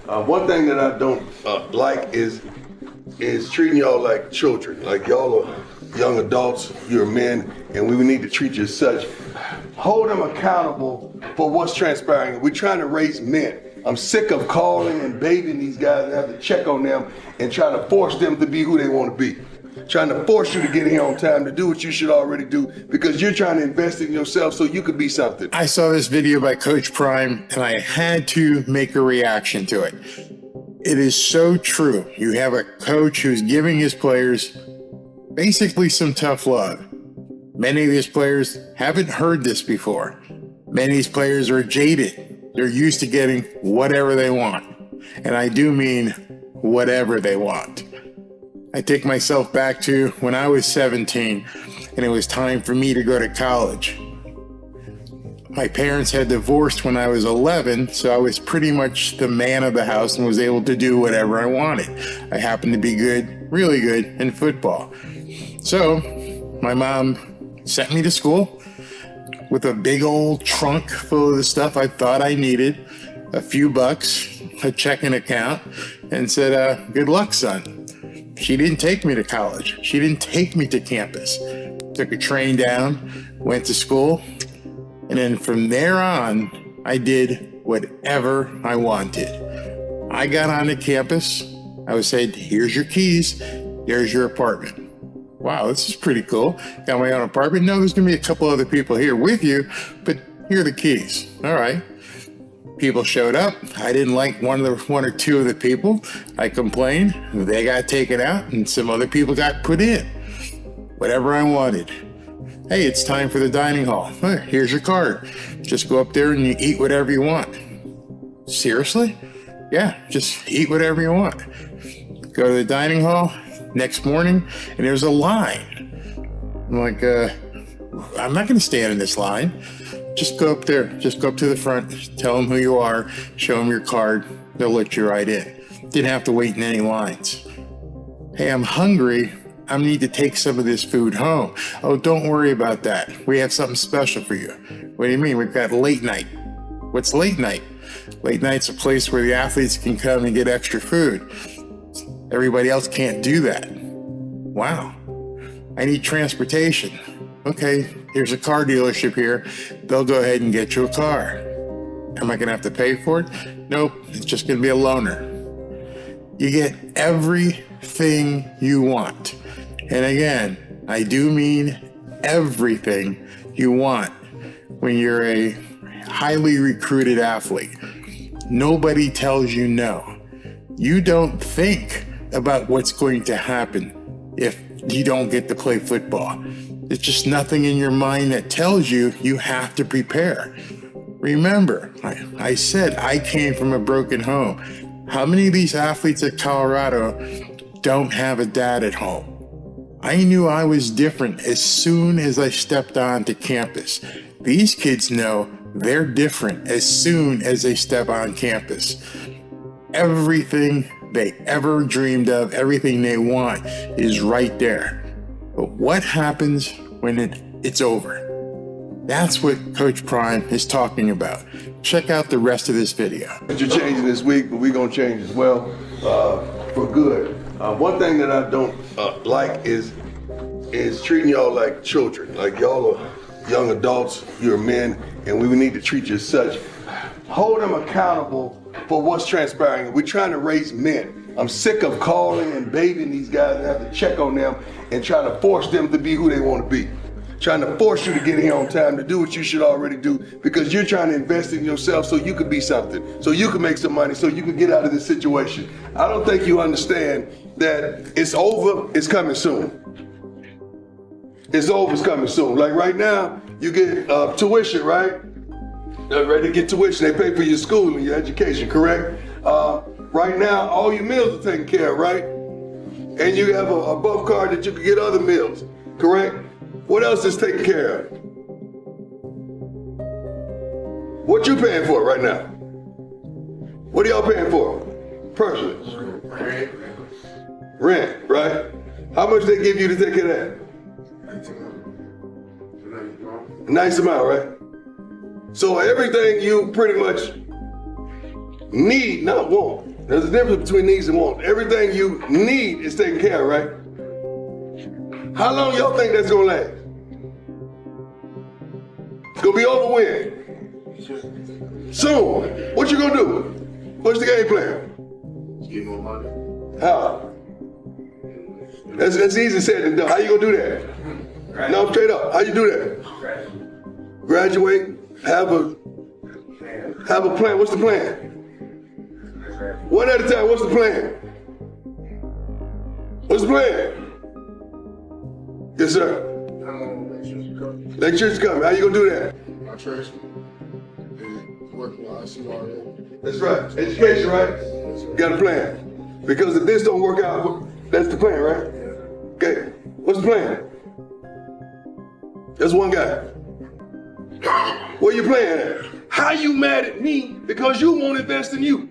One thing that I don't like is treating y'all like children. Like y'all are young adults, you're men, and we need to treat you as such. Hold them accountable for what's transpiring. We're trying to raise men. I'm sick of calling and babying these guys and have to check on them and trying to force them to be who they want to be. Trying to force you to get here on time to do what you should already do because you're trying to invest in yourself so you could be something. I saw this video by Coach Prime and I had to make a reaction to it. It is so true. You have a coach who's giving his players basically some tough love. Many of these players haven't heard this before. Many of these players are jaded. They're used to getting whatever they want. And I do mean whatever they want. I take myself back to when I was 17 and it was time for me to go to college. My parents had divorced when I was 11, so I was pretty much the man of the house and was able to do whatever I wanted. I happened to be good, really good in football. So my mom sent me to school with a big old trunk full of the stuff I thought I needed, a few bucks, a checking account, and said, good luck, son. She didn't take me to college. She didn't take me to campus. Took a train down, went to school, and then from there on, I did whatever I wanted. I got onto campus. I was said, here's your keys. There's your apartment. Wow, this is pretty cool. Got my own apartment. No, there's going to be a couple other people here with you, but here are the keys. All right. People showed up. I didn't like one or two of the people. I complained. They got taken out and some other people got put in. Whatever I wanted. Hey, it's time for the dining hall. Here's your card. Just go up there and you eat whatever you want. Seriously? Yeah, just eat whatever you want. Go to the dining hall next morning and there's a line. I'm like, I'm not going to stand in this line. Just go up there. Just go up to the front. Tell them who you are. Show them your card. They'll let you right in. Didn't have to wait in any lines. Hey, I'm hungry. I need to take some of this food home. Oh, don't worry about that. We have something special for you. What do you mean? We've got late night. What's late night? Late night's a place where the athletes can come and get extra food. Everybody else can't do that. Wow. I need transportation. Okay, here's a car dealership here. They'll go ahead and get you a car. Am I gonna have to pay for it? Nope, it's just gonna be a loaner. You get everything you want. And again, I do mean everything you want when you're a highly recruited athlete. Nobody tells you no. You don't think about what's going to happen if you don't get to play football. There's just nothing in your mind that tells you you have to prepare. Remember, I said I came from a broken home. How many of these athletes at Colorado don't have a dad at home? I knew I was different as soon as I stepped onto campus. These kids know they're different as soon as they step on campus. Everything they ever dreamed of, everything they want is right there. But what happens when it's over? That's what Coach Prime is talking about. Check out the rest of this video. You're changing this week, but we're going to change as well for good. One thing that I don't like is treating y'all like children. Like y'all are young adults, you're men, and we need to treat you as such. Hold them accountable for what's transpiring. We're trying to raise men. I'm sick of calling and babying these guys and have to check on them and trying to force them to be who they want to be. Trying to force you to get here on time to do what you should already do because you're trying to invest in yourself so you could be something, so you can make some money, so you can get out of this situation. I don't think you understand that it's over, it's coming soon. It's over, it's coming soon. Like right now, you get tuition, right? They're ready to get tuition. They pay for your school and your education, correct? Right now, all your meals are taken care of, right? And you have a buff card that you can get other meals, correct? What else is taken care of? What you paying for right now? What are y'all paying for? Personally? Rent, right? How much they give you to take care of that? Nice amount, right? So everything you pretty much need, not want, There's a difference between needs and wants. Everything you need is taken care of, right? How long y'all think that's gonna last? It's gonna be over when? Soon. What you gonna do? What's the game plan? Get more money. How? That's easy said than done. How you gonna do that? No, straight up. How you do that? Graduate. Have a plan. What's the plan? One at a time. What's the plan? What's the plan? Yes, sir. Electricity's coming. How you gonna do that? My church is working on CRA. That's right. Education, right? Got a plan. Because if this don't work out, that's the plan, right? Okay. What's the plan? That's one guy. Where you playing at? How you mad at me because you won't invest in you?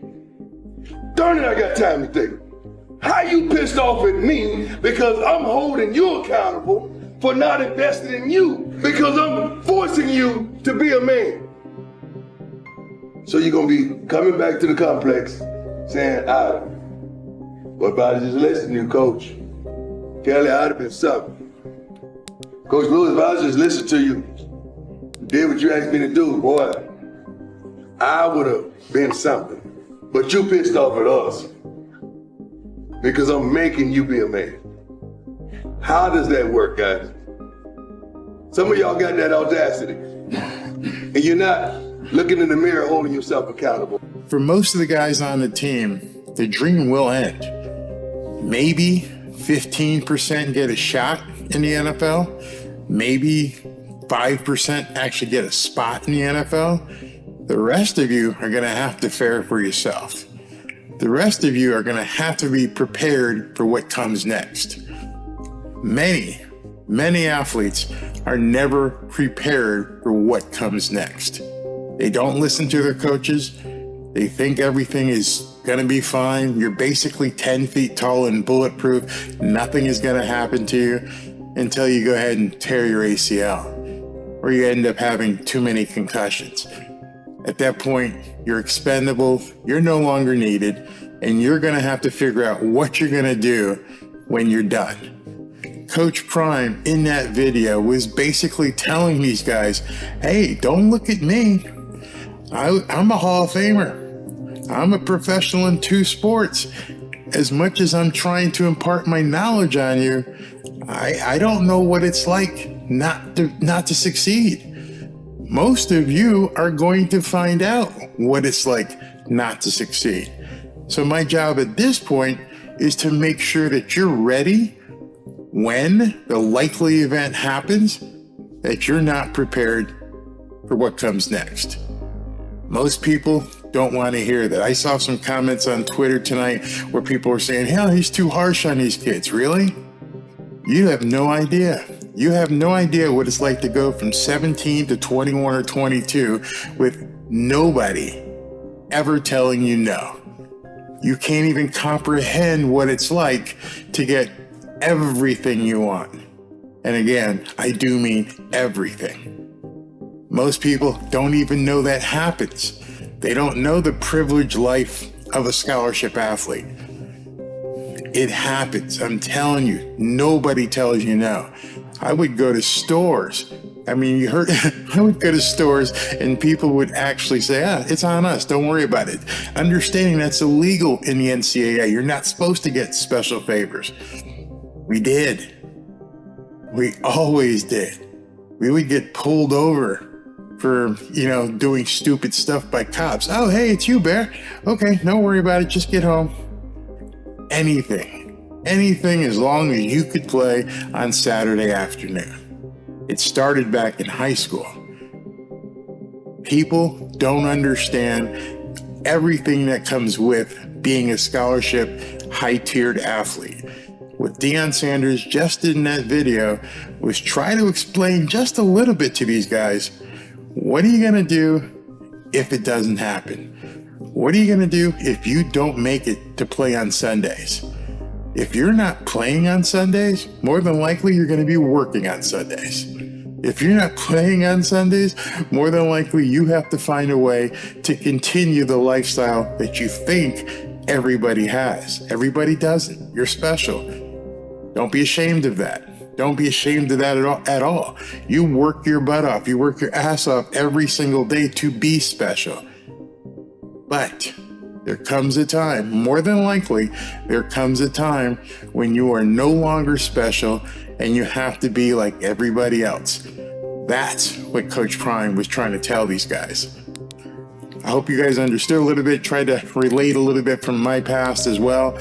Darn it, I got time to think. How you pissed off at me because I'm holding you accountable for not investing in you because I'm forcing you to be a man? So you're gonna be coming back to the complex saying, what about just listening to you, Coach? Kelly, I'd have been something. Coach Lewis, if I just listened to you, did what you asked me to do, boy, I would have been something. But you pissed off at us because I'm making you be a man. How does that work, guys? Some of y'all got that audacity, and you're not looking in the mirror holding yourself accountable. For most of the guys on the team, the dream will end. Maybe 15% get a shot in the NFL. Maybe 5% actually get a spot in the NFL. The rest of you are going to have to fare for yourself. The rest of you are going to have to be prepared for what comes next. Many athletes are never prepared for what comes next. They don't listen to their coaches. They think everything is going to be fine. You're basically 10 feet tall and bulletproof. Nothing is going to happen to you until you go ahead and tear your ACL, or you end up having too many concussions. At that point, you're expendable, you're no longer needed, and you're going to have to figure out what you're going to do when you're done. Coach Prime in that video was basically telling these guys, hey, don't look at me. I'm a Hall of Famer. I'm a professional in 2 sports. As much as I'm trying to impart my knowledge on you, I don't know what it's like not to succeed. Most of you are going to find out what it's like not to succeed. So my job at this point is to make sure that you're ready when the likely event happens, that you're not prepared for what comes next. Most people don't want to hear that. I saw some comments on Twitter tonight where people were saying, hell, he's too harsh on these kids. Really? You have no idea. You have no idea what it's like to go from 17 to 21 or 22 with nobody ever telling you no. You can't even comprehend what it's like to get everything you want. And again, I do mean everything. Most people don't even know that happens. They don't know the privileged life of a scholarship athlete. It happens. I'm telling you, nobody tells you no. I would go to stores. I mean, you heard, I would go to stores and people would actually say, it's on us. Don't worry about it. Understanding that's illegal in the NCAA. You're not supposed to get special favors. We did. We always did. We would get pulled over for, doing stupid stuff by cops. Oh, hey, it's you, Bear. Okay, don't worry about it. Just get home. Anything as long as you could play on Saturday afternoon. It started back in high school. People don't understand everything that comes with being a scholarship, high-tiered athlete. What Deion Sanders just did in that video was try to explain just a little bit to these guys, what are you going to do if it doesn't happen? What are you going to do if you don't make it to play on Sundays? If you're not playing on Sundays, more than likely you're going to be working on Sundays. If you're not playing on Sundays, more than likely you have to find a way to continue the lifestyle that you think everybody has. Everybody doesn't. You're special. Don't be ashamed of that. Don't be ashamed of that at all. You work your butt off. You work your ass off every single day to be special. But there comes a time, more than likely, there comes a time when you are no longer special and you have to be like everybody else. That's what Coach Prime was trying to tell these guys. I hope you guys understood a little bit, tried to relate a little bit from my past as well.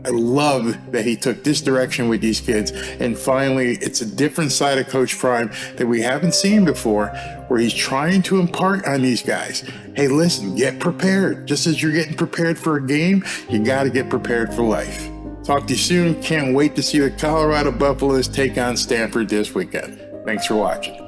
I love that he took this direction with these kids, and finally it's a different side of Coach Prime that we haven't seen before, where he's trying to impart on these guys, hey, listen, get prepared. Just as you're getting prepared for a game, you got to get prepared for life. Talk to you soon. Can't wait to see the Colorado Buffaloes take on Stanford this weekend. Thanks for watching.